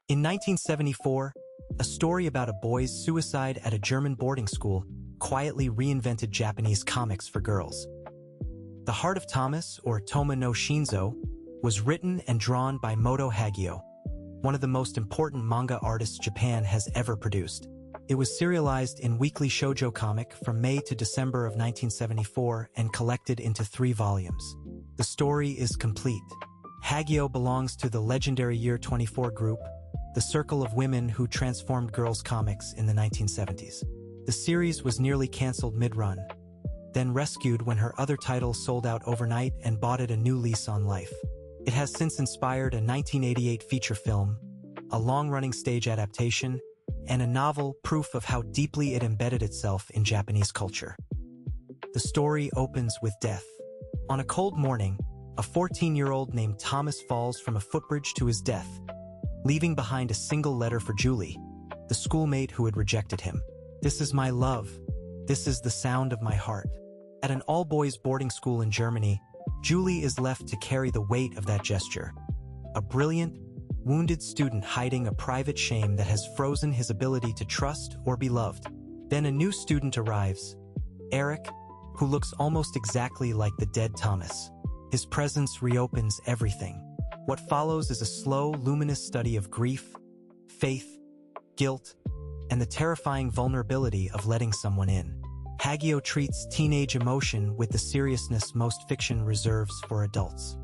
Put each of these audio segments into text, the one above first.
In 1974, a story about a boy's suicide at a German boarding school quietly reinvented Japanese comics for girls. The Heart of Thomas, or Toma no Shinzo, was written and drawn by Moto Hagio, one of the most important manga artists Japan has ever produced. It was serialized in Weekly Shojo comic from May to December of 1974 and collected into 3 volumes. The story is complete. Hagio belongs to the legendary Year 24 group, the circle of women who transformed girls' comics in the 1970s. The series was nearly canceled mid-run, then rescued when her other titles sold out overnight and bought it a new lease on life. It has since inspired a 1988 feature film, a long-running stage adaptation, and a novel, proof of how deeply it embedded itself in Japanese culture. The story opens with death. On a cold morning, a 14-year-old named Thomas falls from a footbridge to his death, leaving behind a single letter for Julie, the schoolmate who had rejected him. "This is my love. This is the sound of my heart." At an all-boys boarding school in Germany, Julie is left to carry the weight of that gesture. A brilliant, wounded student hiding a private shame that has frozen his ability to trust or be loved. Then a new student arrives, Eric, who looks almost exactly like the dead Thomas. His presence reopens everything. What follows is a slow, luminous study of grief, faith, guilt, and the terrifying vulnerability of letting someone in. Hagio treats teenage emotion with the seriousness most fiction reserves for adults.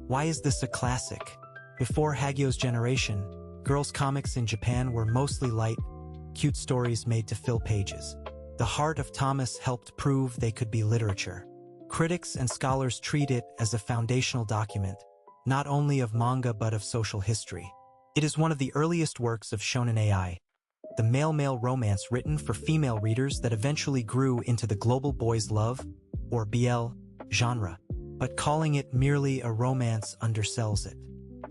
Why is this a classic? Before Hagio's generation, girls' comics in Japan were mostly light, cute stories made to fill pages. The Heart of Thomas helped prove they could be literature. Critics and scholars treat it as a foundational document, not only of manga but of social history. It is one of the earliest works of shonen-ai, the male-male romance written for female readers that eventually grew into the global boys' love, or BL, genre. But calling it merely a romance undersells it.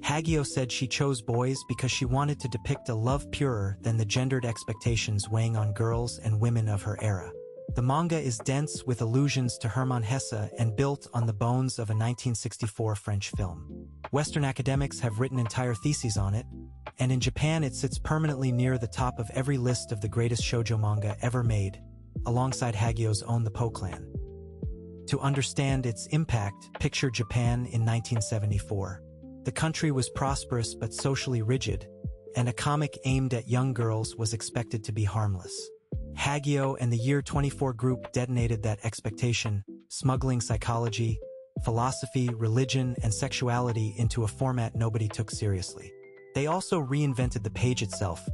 Hagio said she chose boys because she wanted to depict a love purer than the gendered expectations weighing on girls and women of her era. The manga is dense with allusions to Hermann Hesse and built on the bones of a 1964 French film. Western academics have written entire theses on it, and in Japan it sits permanently near the top of every list of the greatest shoujo manga ever made, alongside Hagio's own The Po Clan. To understand its impact, picture Japan in 1974. The country was prosperous but socially rigid, and a comic aimed at young girls was expected to be harmless. Hagio and the Year 24 group detonated that expectation, smuggling psychology, philosophy, religion, and sexuality into a format nobody took seriously. They also reinvented the page itself,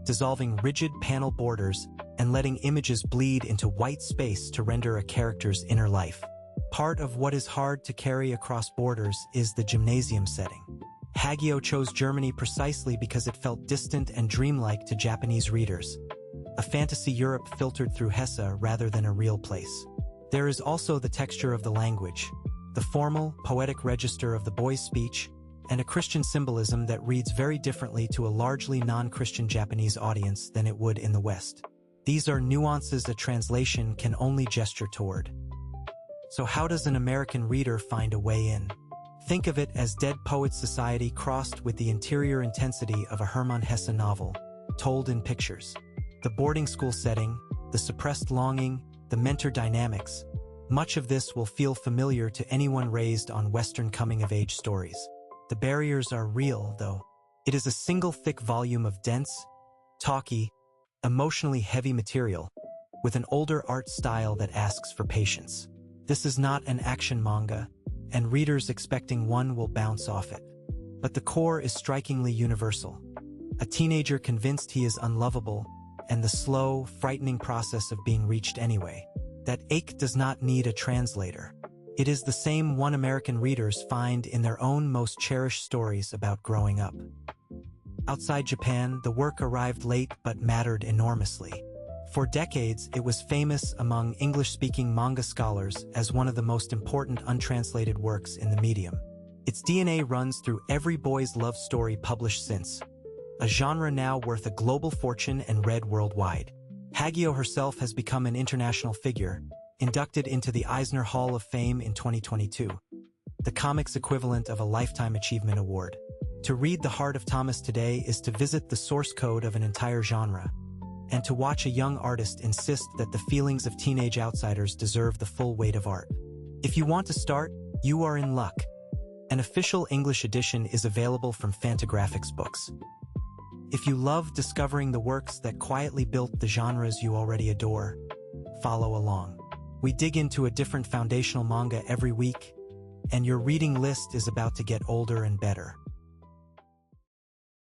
dissolving rigid panel borders and letting images bleed into white space to render a character's inner life. Part of what is hard to carry across borders is the gymnasium setting. Hagio chose Germany precisely because it felt distant and dreamlike to Japanese readers, a fantasy Europe filtered through Hesse rather than a real place. There is also the texture of the language, the formal, poetic register of the boy's speech, and a Christian symbolism that reads very differently to a largely non-Christian Japanese audience than it would in the West. These are nuances a translation can only gesture toward. So how does an American reader find a way in? Think of it as Dead Poets Society crossed with the interior intensity of a Hermann Hesse novel, told in pictures. The boarding school setting, the suppressed longing, the mentor dynamics, much of this will feel familiar to anyone raised on Western coming-of-age stories. The barriers are real, though. It is a single thick volume of dense, talky, emotionally heavy material, with an older art style that asks for patience. This is not an action manga, and readers expecting one will bounce off it. But the core is strikingly universal. A teenager convinced he is unlovable, and the slow, frightening process of being reached anyway. That ache does not need a translator. It is the same one American readers find in their own most cherished stories about growing up. Outside Japan, the work arrived late but mattered enormously. For decades, it was famous among English-speaking manga scholars as one of the most important untranslated works in the medium. Its DNA runs through every boy's love story published since, a genre now worth a global fortune and read worldwide. Hagio herself has become an international figure, inducted into the Eisner Hall of Fame in 2022, the comics equivalent of a Lifetime Achievement Award. To read The Heart of Thomas today is to visit the source code of an entire genre, and to watch a young artist insist that the feelings of teenage outsiders deserve the full weight of art. If you want to start, you are in luck. An official English edition is available from Fantagraphics Books. If you love discovering the works that quietly built the genres you already adore, follow along. We dig into a different foundational manga every week, and your reading list is about to get older and better.